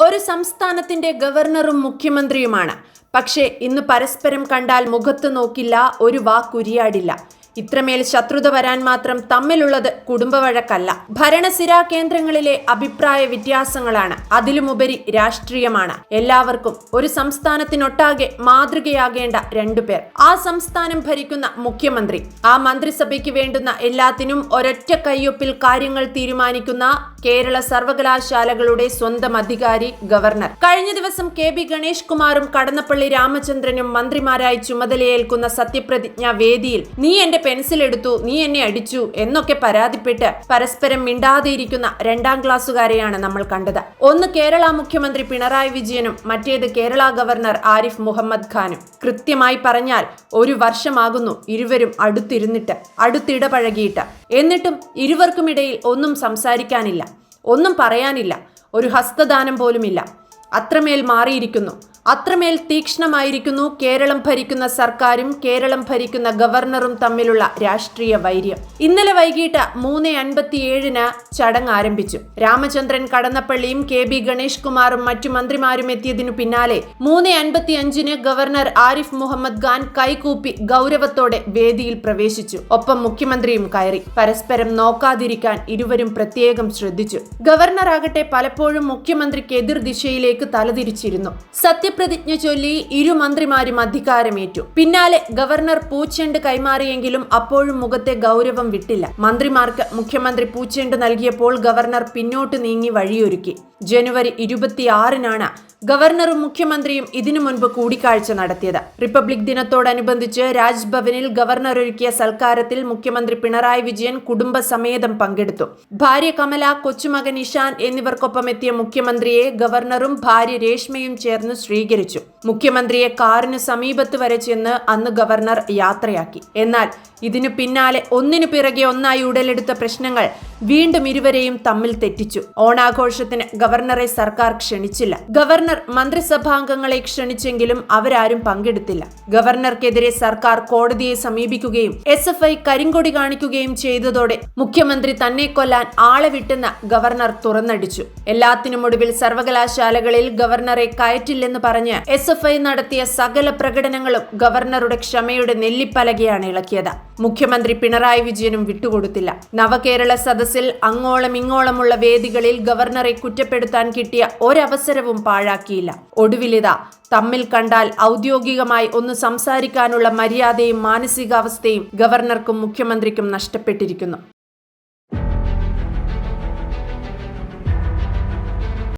ഒരു സംസ്ഥാനത്തിന്റെ ഗവർണറും മുഖ്യമന്ത്രിയുമാണ്. പക്ഷേ ഇന്ന് പരസ്പരം കണ്ടാൽ മുഖത്ത് നോക്കില്ല, ഒരു വാക്കുരിയാടില്ല. ഇത്രമേൽ ശത്രുത വരാൻ മാത്രം തമ്മിലുള്ളത് കുടുംബവഴക്കല്ല, ഭരണസിരാ കേന്ദ്രങ്ങളിലെ അഭിപ്രായ വ്യത്യാസങ്ങളാണ്. അതിലുമുപരി രാഷ്ട്രീയമാണ്. എല്ലാവർക്കും ഒരു സംസ്ഥാനത്തിനൊട്ടാകെ മാതൃകയാകേണ്ട രണ്ടുപേർ. ആ സംസ്ഥാനം ഭരിക്കുന്ന മുഖ്യമന്ത്രി, ആ മന്ത്രിസഭയ്ക്ക് വേണ്ടുന്ന എല്ലാത്തിനും ഒരൊറ്റ കയ്യൊപ്പിൽ കാര്യങ്ങൾ തീരുമാനിക്കുന്ന കേരള സർവകലാശാലകളുടെ സ്വന്തം അധികാരി ഗവർണർ. കഴിഞ്ഞ ദിവസം KB ഗണേഷ് കുമാറും കടന്നപ്പള്ളി രാമചന്ദ്രനും മന്ത്രിമാരായി ചുമതലയേൽക്കുന്ന സത്യപ്രതിജ്ഞാ വേദിയിൽ നീ എന്റെ പെൻസിൽ എടുത്തു, നീ എന്നെ അടിച്ചു എന്നൊക്കെ പരാതിപ്പെട്ട് പരസ്പരം മിണ്ടാതെയിരിക്കുന്ന രണ്ടാം ക്ലാസ്സുകാരെയാണ് നമ്മൾ കണ്ടത്. ഒന്ന് കേരള മുഖ്യമന്ത്രി പിണറായി വിജയനും മറ്റേത് കേരള ഗവർണർ ആരിഫ് മുഹമ്മദ് ഖാനും. കൃത്യമായി പറഞ്ഞാൽ 1 വർഷമാകുന്നു ഇരുവരും അടുത്തിടപഴകിയിട്ട്. എന്നിട്ടും ഇരുവർക്കുമിടയിൽ ഒന്നും സംസാരിക്കാനില്ല, ഒന്നും പറയാനില്ല, ഒരു ഹസ്തദാനം പോലുമില്ല. അത്രമേൽ മാറിയിരിക്കുന്നു, അത്രമേൽ തീക്ഷ്ണമായിരിക്കുന്നു കേരളം ഭരിക്കുന്ന സർക്കാരും കേരളം ഭരിക്കുന്ന ഗവർണറും തമ്മിലുള്ള രാഷ്ട്രീയ വൈര്യം. ഇന്നലെ വൈകിട്ട് 3:57 ചടങ്ങ് ആരംഭിച്ചു. രാമചന്ദ്രൻ കടന്നപ്പള്ളിയും KB ഗണേഷ് കുമാറും മറ്റു മന്ത്രിമാരും എത്തിയതിനു പിന്നാലെ 3:55 ഗവർണർ ആരിഫ് മുഹമ്മദ് ഖാൻ കൈകൂപ്പി ഗൗരവത്തോടെ വേദിയിൽ പ്രവേശിച്ചു. ഒപ്പം മുഖ്യമന്ത്രിയും കയറി. പരസ്പരം നോക്കാതിരിക്കാൻ ഇരുവരും പ്രത്യേകം ശ്രദ്ധിച്ചു. ഗവർണർ ആകട്ടെ പലപ്പോഴും മുഖ്യമന്ത്രിക്ക് എതിർ ദിശയിലേക്ക് തലതിരിച്ചിരുന്നു. സത്യപ്രതിജ്ഞ ചൊല്ലി ഇരു മന്ത്രിമാരും അധികാരമേറ്റു. പിന്നാലെ ഗവർണർ പൂച്ചെണ്ട് കൈമാറിയെങ്കിലും അപ്പോഴും മുഖത്തെ ഗൗരവം വിട്ടില്ല. മന്ത്രിമാർക്ക് മുഖ്യമന്ത്രി പൂച്ചെണ്ട് നൽകിയപ്പോൾ ഗവർണർ പിന്നോട്ട് നീങ്ങി വഴിയൊരുക്കി. ജനുവരി 26 ഗവർണറും മുഖ്യമന്ത്രിയും ഇതിനു മുൻപ് കൂടിക്കാഴ്ച നടത്തിയത്. റിപ്പബ്ലിക് ദിനത്തോടനുബന്ധിച്ച് രാജ്ഭവനിൽ ഗവർണർ ഒരുക്കിയ സൽക്കാരത്തിൽ മുഖ്യമന്ത്രി പിണറായി വിജയൻ കുടുംബസമേതം പങ്കെടുത്തു. ഭാര്യ കമല, കൊച്ചുമകൻ ഇഷാൻ എന്നിവർക്കൊപ്പം എത്തിയ മുഖ്യമന്ത്രിയെ ഗവർണറും ഭാര്യ രേഷ്മയും ചേർന്ന് സ്വീകരിച്ചു. മുഖ്യമന്ത്രിയെ കാറിന് സമീപത്ത് വരെ ചെന്ന് അന്ന് ഗവർണർ യാത്രയാക്കി. എന്നാൽ ഇതിനു പിന്നാലെ ഒന്നിനു പിറകെ ഒന്നായി ഉടലെടുത്ത പ്രശ്നങ്ങൾ വീണ്ടും ഇരുവരെയും തമ്മിൽ തെറ്റിച്ചു. ഓണാഘോഷത്തിന് ഗവർണറെ സർക്കാർ ക്ഷണിച്ചില്ല. ഗവർണർ മന്ത്രിസഭാംഗങ്ങളെ ക്ഷണിച്ചെങ്കിലും അവരാരും പങ്കെടുത്തില്ല. ഗവർണർക്കെതിരെ സർക്കാർ കോടതിയെ സമീപിക്കുകയും SFI കരിങ്കൊടി കാണിക്കുകയും ചെയ്തതോടെ മുഖ്യമന്ത്രി തന്നെ കൊല്ലാൻ ആളെ വിട്ടെന്ന് ഗവർണർ തുറന്നടിച്ചു. എല്ലാത്തിനുമൊടുവിൽ സർവകലാശാലകളിൽ ഗവർണറെ കയറ്റില്ലെന്ന് പറഞ്ഞ് SFI നടത്തിയ സകല പ്രകടനങ്ങളും ഗവർണറുടെ ക്ഷമയുടെ നെല്ലിപ്പലകയാണ് ഇളക്കിയത്. മുഖ്യമന്ത്രി പിണറായി വിജയനും വിട്ടുകൊടുത്തില്ല. നവകേരള സദസ്സിൽ അങ്ങോളം ഇങ്ങോളമുള്ള വേദികളിൽ ഗവർണറെ കുറ്റപ്പെടുത്താൻ കിട്ടിയ ഒരവസരവും പാഴാക്കിയില്ല. ഒടുവിലിതാ തമ്മിൽ കണ്ടാൽ ഔദ്യോഗികമായി ഒന്ന് സംസാരിക്കാനുള്ള മര്യാദയും മാനസികാവസ്ഥയും ഗവർണർക്കും മുഖ്യമന്ത്രിക്കും നഷ്ടപ്പെട്ടിരിക്കുന്നു.